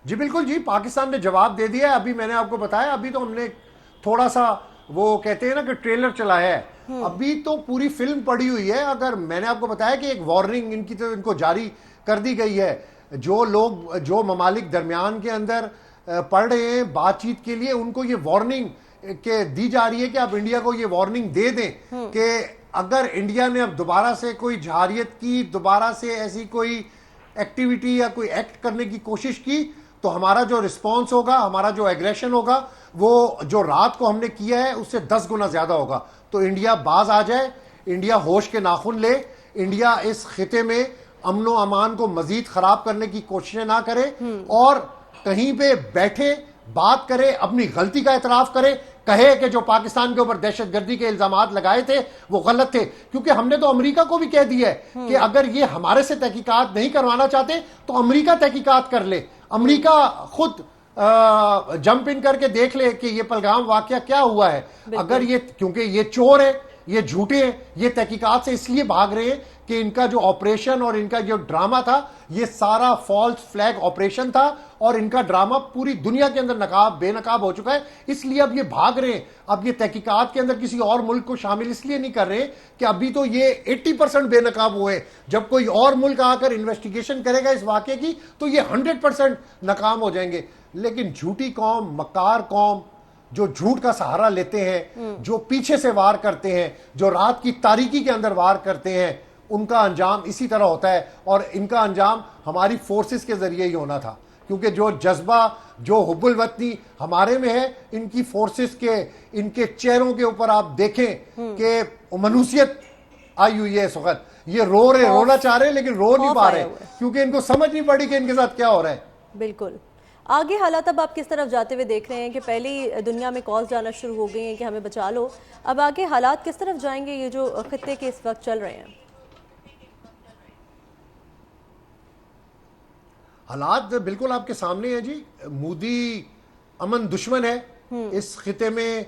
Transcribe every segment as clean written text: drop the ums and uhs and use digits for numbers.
जी बिल्कुल जी, पाकिस्तान ने जवाब दे दिया है। अभी मैंने आपको बताया, अभी तो हमने थोड़ा सा, वो कहते हैं ना कि ट्रेलर चलाया है, अभी तो पूरी फिल्म पड़ी हुई है। अगर मैंने आपको बताया कि एक वार्निंग इनकी तो इनको जारी कर दी गई है, जो लोग जो ममालिक दरमियान के अंदर पढ़ रहे हैं बातचीत के लिए, उनको ये वार्निंग के दी जा रही है कि आप इंडिया को ये वार्निंग दे दें कि अगर इंडिया ने अब दोबारा से कोई जहारियत की, दोबारा से ऐसी कोई एक्टिविटी या कोई एक्ट करने की कोशिश की, तो हमारा जो रिस्पॉन्स होगा, हमारा जो एग्रेशन होगा, वो जो रात को हमने किया है उससे 10 गुना ज्यादा होगा। तो इंडिया बाज आ जाए, इंडिया होश के नाखून ले, इंडिया इस खिते में अमनो अमान को मजीद खराब करने की कोशिशें ना करे और कहीं पे बैठे बात करे, अपनी गलती का एतराफ करे, कहे कि जो पाकिस्तान के ऊपर दहशतगर्दी के इल्जाम लगाए थे वो गलत थे। क्योंकि हमने तो अमेरिका को भी कह दिया है कि अगर ये हमारे से तहकीकात नहीं करवाना चाहते तो अमेरिका तहकीकात कर ले, अमेरिका खुद जंप इन करके देख ले कि ये पहलगाम वाकया क्या हुआ है। अगर ये, क्योंकि ये चोर है, ये झूठे हैं, ये तहकीकात से इसलिए भाग रहे हैं कि इनका जो ऑपरेशन और इनका जो ड्रामा था, ये सारा फॉल्स फ्लैग ऑपरेशन था और इनका ड्रामा पूरी दुनिया के अंदर नकाब बेनकाब हो चुका है। इसलिए अब ये भाग रहे हैं। अब ये तहकीकात के अंदर किसी और मुल्क को शामिल इसलिए नहीं कर रहे कि अभी तो ये 80% बेनकाब हुए, जब कोई और मुल्क आकर इन्वेस्टिगेशन करेगा इस वाकये की तो ये 100% नाकाम हो जाएंगे। लेकिन झूठी कौम, मक्कार कौम, जो झूठ का सहारा लेते हैं, जो पीछे से वार करते हैं, जो रात की तारीकी के अंदर वार करते हैं, उनका अंजाम इसी तरह होता है। और इनका अंजाम हमारी फोर्सेस के जरिए ही होना था, क्योंकि जो जज्बा, जो हुब्बुल वतनी हमारे में है, इनकी फोर्सेस के, इनके चेहरों के ऊपर आप देखें कि मनुसियत आई हुई है। इस वक्त ये रो रहे, रोना चाह रहे लेकिन रो नहीं पा रहे, क्योंकि इनको समझ नहीं पड़ी कि इनके साथ क्या हो रहा है। बिल्कुल। आगे हालात अब आप किस तरफ जाते हुए देख रहे हैं कि पहले ही दुनिया में कॉल्स जाना शुरू हो गए हैं कि हमें बचा लो, अब आगे हालात किस तरफ जाएंगे ये जो खत्ते के इस वक्त चल रहे हैं? हालात बिल्कुल आपके सामने है जी। मोदी अमन दुश्मन है। इस खिते में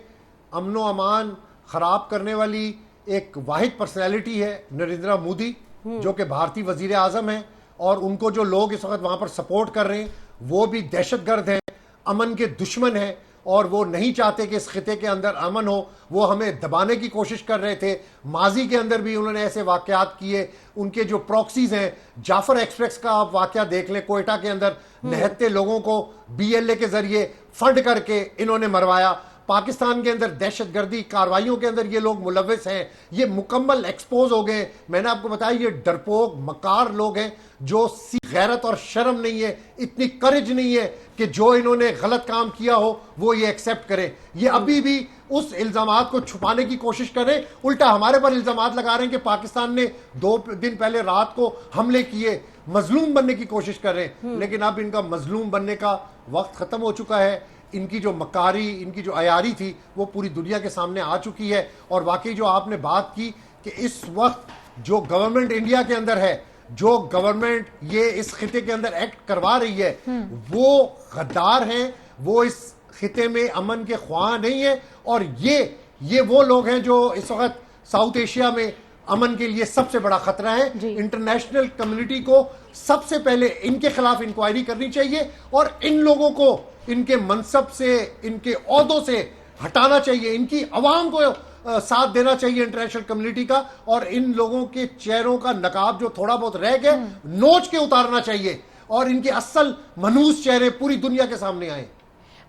अमनो अमान खराब करने वाली एक वाहिद पर्सनैलिटी है नरेंद्र मोदी, जो कि भारतीय वजीर आजम है। और उनको जो लोग इस वक्त वहां पर सपोर्ट कर रहे हैं वो भी दहशतगर्द हैं, अमन के दुश्मन हैं, और वो नहीं चाहते कि इस खिते के अंदर अमन हो। वो हमें दबाने की कोशिश कर रहे थे। माजी के अंदर भी उन्होंने ऐसे वाकयात किए। उनके जो प्रॉक्सीज हैं, जाफर एक्सप्रेस का आप वाकया देख लें, कोयटा के अंदर निहत्ते लोगों को बीएलए के जरिए फंड करके इन्होंने मरवाया। पाकिस्तान के अंदर दहशतगर्दी कार्रवाइयों के अंदर ये लोग मुलव्विस हैं, ये मुकम्मल एक्सपोज हो गए। मैंने आपको बताया ये डरपोक मकार लोग हैं, जो गैरत और शर्म नहीं है, इतनी करेज नहीं है कि जो इन्होंने गलत काम किया हो वो ये एक्सेप्ट करें। ये अभी भी उस इल्जामात को छुपाने की कोशिश करें, उल्टा हमारे पर इल्जामात लगा रहे हैं कि पाकिस्तान ने 2 दिन पहले रात को हमले किए, मजलूम बनने की कोशिश कर रहे हैं। लेकिन अब इनका मजलूम बनने का वक्त खत्म हो चुका है। इनकी जो मकारी, इनकी जो अयारी थी वो पूरी दुनिया के सामने आ चुकी है। और वाकई जो आपने बात की कि इस वक्त जो गवर्नमेंट इंडिया के अंदर है, जो गवर्नमेंट ये इस खिते के अंदर एक्ट करवा रही है, वो गद्दार हैं, वो इस खिते में अमन के ख्वाह नहीं है। और ये वो लोग हैं जो इस वक्त साउथ एशिया में अमन के लिए सबसे बड़ा खतरा है। इंटरनेशनल कम्युनिटी को सबसे पहले इनके खिलाफ इंक्वायरी करनी चाहिए और इन लोगों को इनके मनसब से, इनके ओहदों से हटाना चाहिए। इनकी आवाम को साथ देना चाहिए इंटरनेशनल कम्युनिटी का, और इन लोगों के चेहरों का नकाब जो थोड़ा बहुत रह गया नोच के उतारना चाहिए और इनके असल मनूस चेहरे पूरी दुनिया के सामने आए।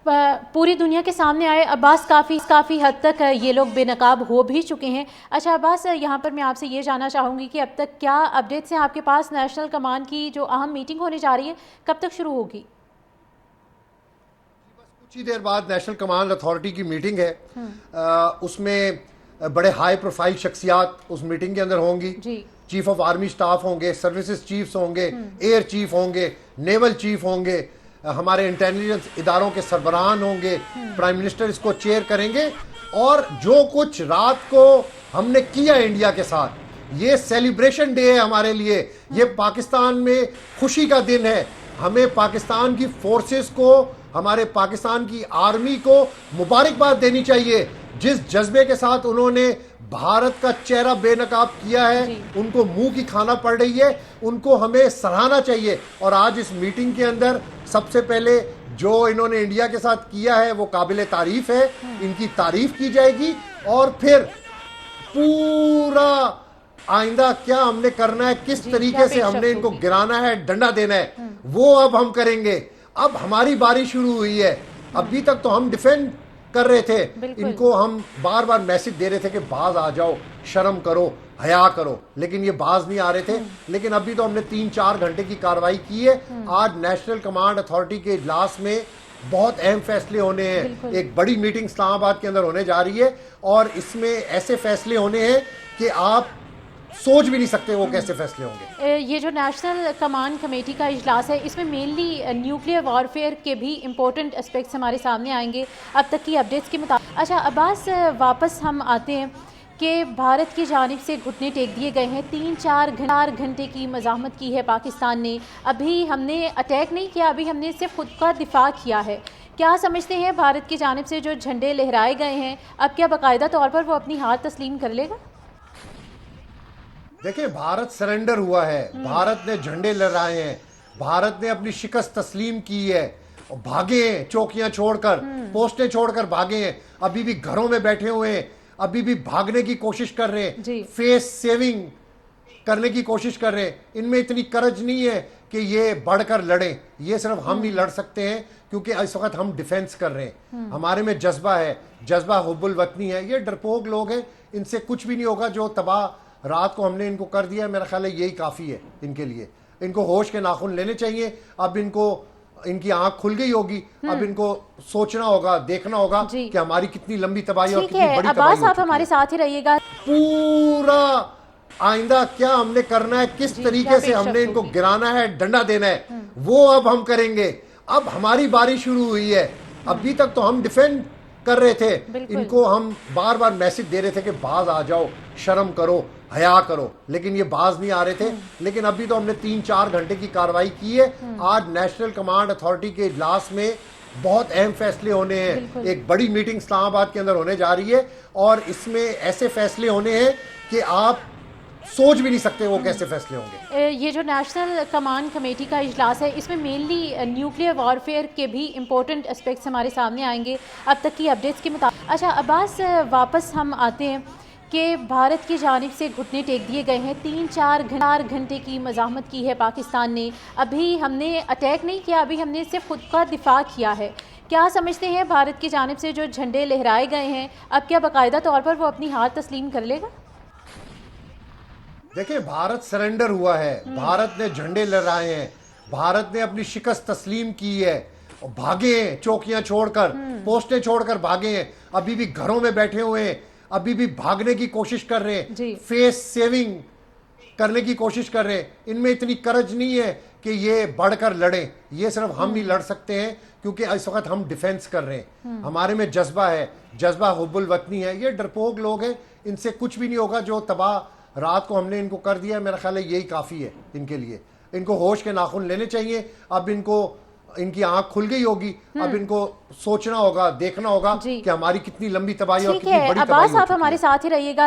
पूरी दुनिया के सामने आए। अब्बास काफ़ी हद तक ये लोग बेनकाब हो भी चुके हैं। अच्छा अब्बास, यहाँ पर मैं आपसे ये जानना चाहूँगी कि अब तक क्या अपडेट्स हैं आपके पास? नेशनल कमान की जो अहम मीटिंग होने जा रही है कब तक शुरू होगी? कुछ ही देर बाद नेशनल कमांड अथॉरिटी की मीटिंग है। उसमें बड़े हाई प्रोफाइल शख्सियात उस मीटिंग के अंदर होंगी। चीफ ऑफ आर्मी स्टाफ होंगे, सर्विसेज चीफ्स होंगे, एयर चीफ होंगे, नेवल चीफ होंगे, हमारे इंटेलिजेंस इदारों के सरबराहान होंगे। प्राइम मिनिस्टर इसको चेयर करेंगे। और जो कुछ रात को हमने किया इंडिया के साथ, ये सेलिब्रेशन डे है हमारे लिए। ये पाकिस्तान में खुशी का दिन है। हमें पाकिस्तान की फोर्सेस को, हमारे पाकिस्तान की आर्मी को मुबारकबाद देनी चाहिए। जिस जज्बे के साथ उन्होंने भारत का चेहरा बेनकाब किया है, उनको मुंह की खाना पड़ रही है, उनको हमें सराहना चाहिए। और आज इस मीटिंग के अंदर सबसे पहले जो इन्होंने इंडिया के साथ किया है वो काबिल तारीफ है, इनकी तारीफ की जाएगी। और फिर पूरा आइंदा क्या हमने करना है, किस तरीके से हमने इनको गिराना है, डंडा देना है, वो अब हम करेंगे। अब हमारी बारी शुरू हुई है। अभी तक तो हम डिफेंड कर रहे थे, इनको हम बार बार मैसेज दे रहे थे कि बाज आ जाओ, शर्म करो, हया करो, लेकिन ये बाज नहीं आ रहे थे। लेकिन अभी तो हमने 3-4 घंटे की कार्रवाई की है। आज नेशनल कमांड अथॉरिटी के इजलास में बहुत अहम फैसले होने हैं। एक बड़ी मीटिंग इस्लामाबाद के अंदर होने जा रही है और इसमें ऐसे फैसले होने हैं कि आप सोच भी नहीं सकते वो कैसे फैसले होंगे। ये जो नेशनल कमांड कमेटी का इजलास है, इसमें मेनली न्यूक्लियर वॉरफेयर के भी इम्पोर्टेंट एस्पेक्ट्स हमारे सामने आएंगे अब तक की अपडेट्स के मुताबिक। अच्छा अब्बास, वापस हम आते हैं कि भारत की जानिब से घुटने टेक दिए गए हैं। 3-4 घंटे की मज़ाहमत की है पाकिस्तान ने। अभी हमने अटैक नहीं किया, अभी हमने सिर्फ खुद का दिफा किया है। क्या समझते हैं भारत की जानिब से जो झंडे लहराए गए हैं, अब क्या बाकायदा तौर पर वो अपनी हार तस्लीम कर लेगा? देखिए, भारत सरेंडर हुआ है, भारत ने झंडे लहराए हैं, भारत ने अपनी शिकस्त तस्लीम की है और भागे हैं, चौकियां छोड़कर, पोस्टें छोड़कर भागे हैं। अभी भी घरों में बैठे हुए हैं, अभी भी भागने की कोशिश कर रहे हैं, फेस सेविंग करने की कोशिश कर रहे हैं। इनमें इतनी करज नहीं है कि ये बढ़कर लड़ें। ये सिर्फ हम ही लड़ सकते हैं क्योंकि इस वक्त हम डिफेंस कर रहे हैं। हमारे में जज्बा है, जज्बा हुब्बुल वतनी है। ये डरपोक लोग हैं, इनसे कुछ भी नहीं होगा। जो तबाह रात को हमने इनको कर दिया, मेरा ख्याल है यही काफ़ी है इनके लिए। इनको होश के नाखून लेने चाहिए। अब इनको इनकी आंख खुल गई होगी, अब इनको सोचना होगा, देखना होगा कि हमारी कितनी लंबी तबाही और कितनी बड़ी तबाही। आप हमारे साथ ही रहिएगा। पूरा आइंदा क्या हमने करना है, किस तरीके से हमने इनको गिराना है, डंडा देना है, वो अब हम करेंगे। अब हमारी बारी शुरू हुई है। अभी तक तो हम डिफेंड कर रहे थे, इनको हम बार बार मैसेज दे रहे थे कि बाज आ जाओ, शर्म करो, हया करो, लेकिन ये बाज नहीं आ रहे थे। लेकिन अभी तो हमने 3-4 घंटे की कार्रवाई की है। आज नेशनल कमांड अथॉरिटी के इजलास में बहुत अहम फैसले होने हैं। एक बड़ी मीटिंग इस्लामाबाद के अंदर होने जा रही है और इसमें ऐसे फैसले होने हैं कि आप सोच भी नहीं सकते वो कैसे फैसले होंगे। ये जो नेशनल कमांड कमेटी का इजलास है, इसमें मेनली न्यूक्लियर वॉरफेयर के भी इम्पोर्टेंट एस्पेक्ट्स हमारे सामने आएंगे अब तक की अपडेट्स के मुताबिक। अच्छा अब्बास, वापस हम आते हैं कि भारत की जानिब से घुटने टेक दिए गए हैं। 3-4 घंटे की मज़ाहमत की है पाकिस्तान ने। अभी हमने अटैक नहीं किया, अभी हमने सिर्फ खुद का दिफा किया है। क्या समझते हैं भारत की जानिब से जो झंडे लहराए गए हैं, अब क्या बाकायदा तौर पर वो अपनी हार तस्लीम कर लेगा? देखिए, भारत सरेंडर हुआ है, भारत ने झंडे लहराए हैं, भारत ने अपनी शिकस्त तस्लीम की है और भागे हैं, चौकियां छोड़कर, पोस्टें छोड़कर भागे हैं। अभी भी घरों में बैठे हुए हैं, अभी भी भागने की कोशिश कर रहे हैं, फेस सेविंग करने की कोशिश कर रहे हैं। इनमें इतनी करज नहीं है कि ये बढ़कर लड़ें। ये सिर्फ हम ही लड़ सकते हैं क्योंकि इस वक्त हम डिफेंस कर रहे हैं। हमारे में जज्बा है, जज्बा हुब्बुल वतनी है। ये डरपोक लोग हैं, इनसे कुछ भी नहीं होगा। जो तबाह रात को हमने इनको कर दिया, मेरा ख्याल है यही काफ़ी है इनके लिए। इनको होश के नाखून लेने चाहिए। अब इनको इनकी आंख खुल गई होगी, अब इनको सोचना होगा, देखना होगा कि हमारी कितनी लंबी तबाही और कितनी बड़ी तबाही। आप हमारे साथ ही रहिएगा।